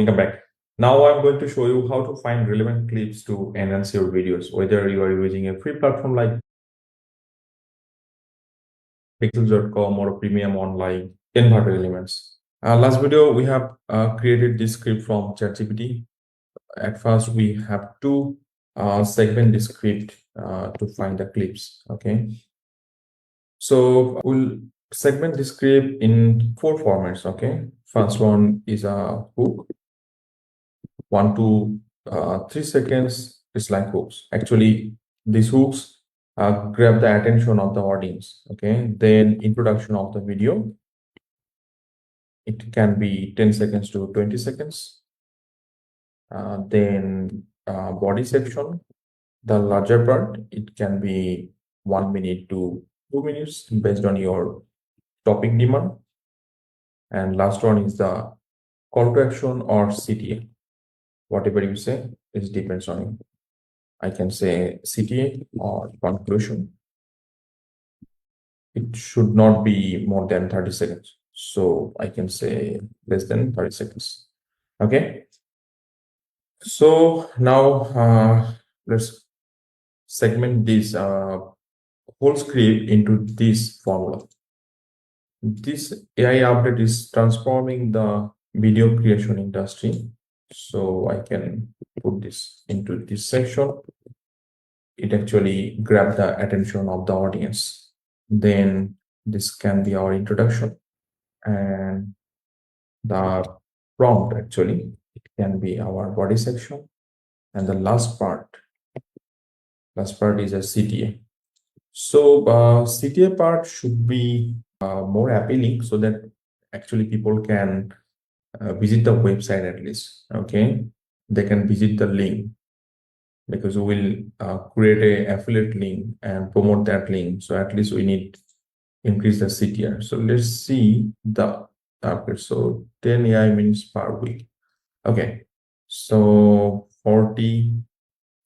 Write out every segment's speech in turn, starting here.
welcome back. Now I'm going to show you how to find relevant clips to enhance your videos, whether you are using a free platform like Pexels.com or a premium online inverted elements. Last video, we have created this script from ChatGPT. At first, we have to segment the script to find the clips. Okay. So we'll segment the script in 4 formats. Okay. First one is a hook. 1 to 3 seconds is like hooks. Actually, these hooks grab the attention of the audience. Okay. Then introduction of the video. It can be 10 seconds to 20 seconds. Then body section, the larger part, it can be 1 minute to 2 minutes based on your topic demand. And last one is the call to action or CTA. Whatever you say, it depends on you. I can say CTA or conclusion. It should not be more than 30 seconds. So I can say less than 30 seconds. Okay. So now let's segment this whole script into this formula. This AI update is transforming the video creation industry. So I can put this into this section. It actually grabs the attention of the audience. Then this can be our introduction, and the prompt actually it can be our body section, and the last part is a CTA. So CTA part should be more appealing so that actually people can visit the website at least. Okay, they can visit the link, because we will create a affiliate link and promote that link. So at least we need increase the CTR. So let's see the target. So 10 AI minutes per week. Okay, so 40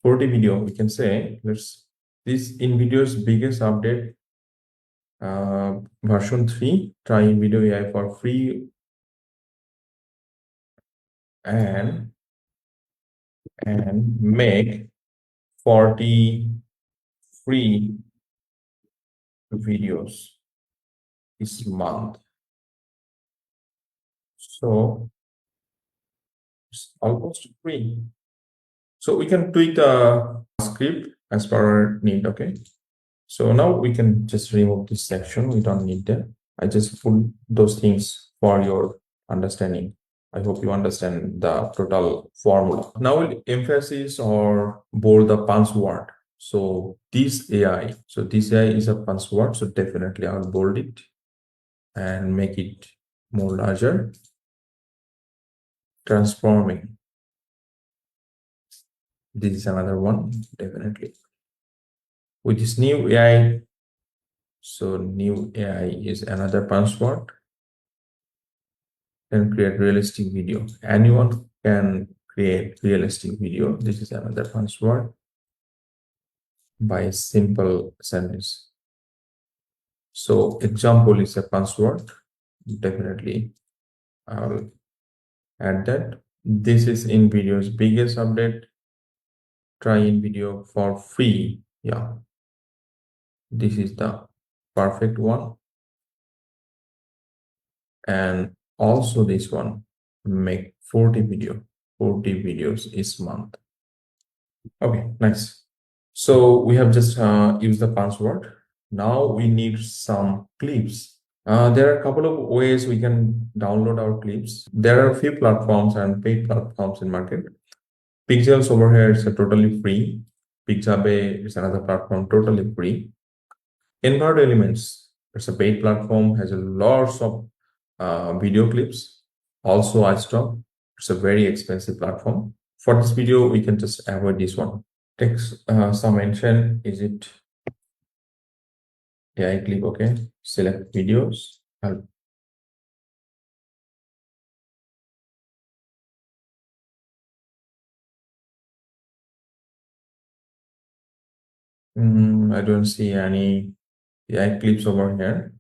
video, we can say this in video's biggest update, version 3, try in video AI for free and make 40 free videos this month. So it's almost free. So we can tweak the script as per our need. Okay. So now we can just remove this section. We don't need that. I just put those things for your understanding. I hope you understand the total formula. Now we'll emphasize or bold the punch word. So this AI is a punch word. So definitely I'll bold it and make it more larger. Transforming. This is another one, definitely. With this new AI, so new AI is another punch word. Can create realistic video. Anyone can create realistic video. This is another punch word by a simple sentence. So example is a punch word. Definitely I'll add that. This is in video's biggest update. Try in video for free. Yeah, this is the perfect one. And also this one, make 40 videos this month. Okay, nice. So we have just used the password. Now we need some clips. There are a couple of ways we can download our clips. There are a few platforms and paid platforms in market. Pixels over here is totally free. Pixabay is another platform, totally free. Invert Elements, it's a paid platform, has a lots of video clips. Also iStock, it's a very expensive platform. For this video, we can just avoid this one. Text some mention, is it AI clip? Okay, select videos. I don't see any AI clips over here.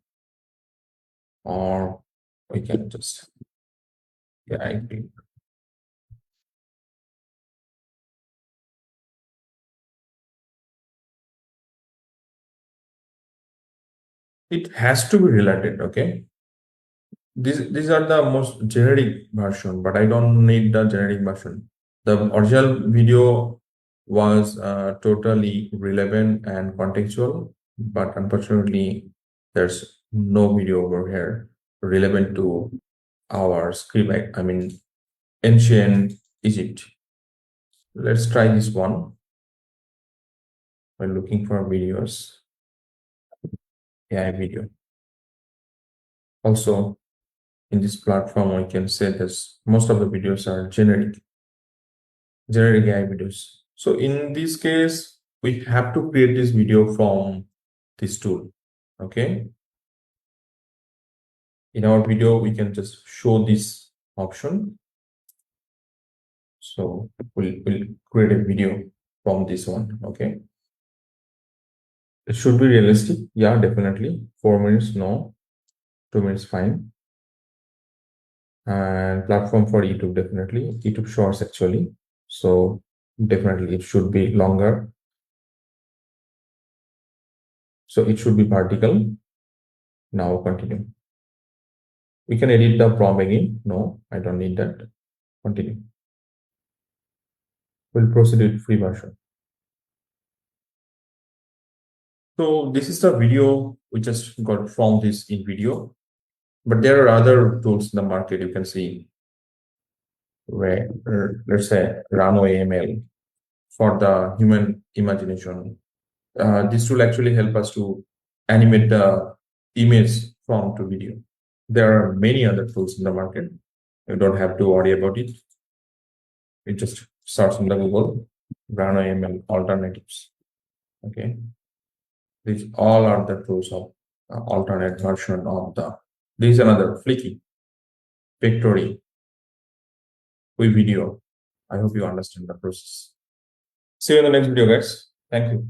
Or we can just AI clip. It has to be related, okay? These are the most generic version, but I don't need the generic version. The original video was totally relevant and contextual, but unfortunately, there's no video over here relevant to our script. I mean, ancient Egypt. Let's try this one by looking for videos, AI video. Also, in this platform, I can say that most of the videos are generic AI videos. So in this case, we have to create this video from this tool. Okay. In our video, we can just show this option. So we'll create a video from this one. Okay. It should be realistic. Yeah, definitely. 4 minutes, no. 2 minutes, fine. And platform for YouTube, definitely. YouTube Shorts, actually. So definitely it should be longer. So it should be vertical. Now continue. We can edit the prompt again. No, I don't need that. Continue. We'll proceed with free version. So this is the video we just got from this in video, but there are other tools in the market you can see where, let's say, Runway ML for the human imagination. This tool actually help us to animate the image from to video. There are many other tools in the market. You don't have to worry about it. You just search in the Google Runway ML alternatives. Okay. These all are the tools of alternate version of the. This is another Flicky, Pictory, with video. I hope you understand the process. See you in the next video, guys. Thank you.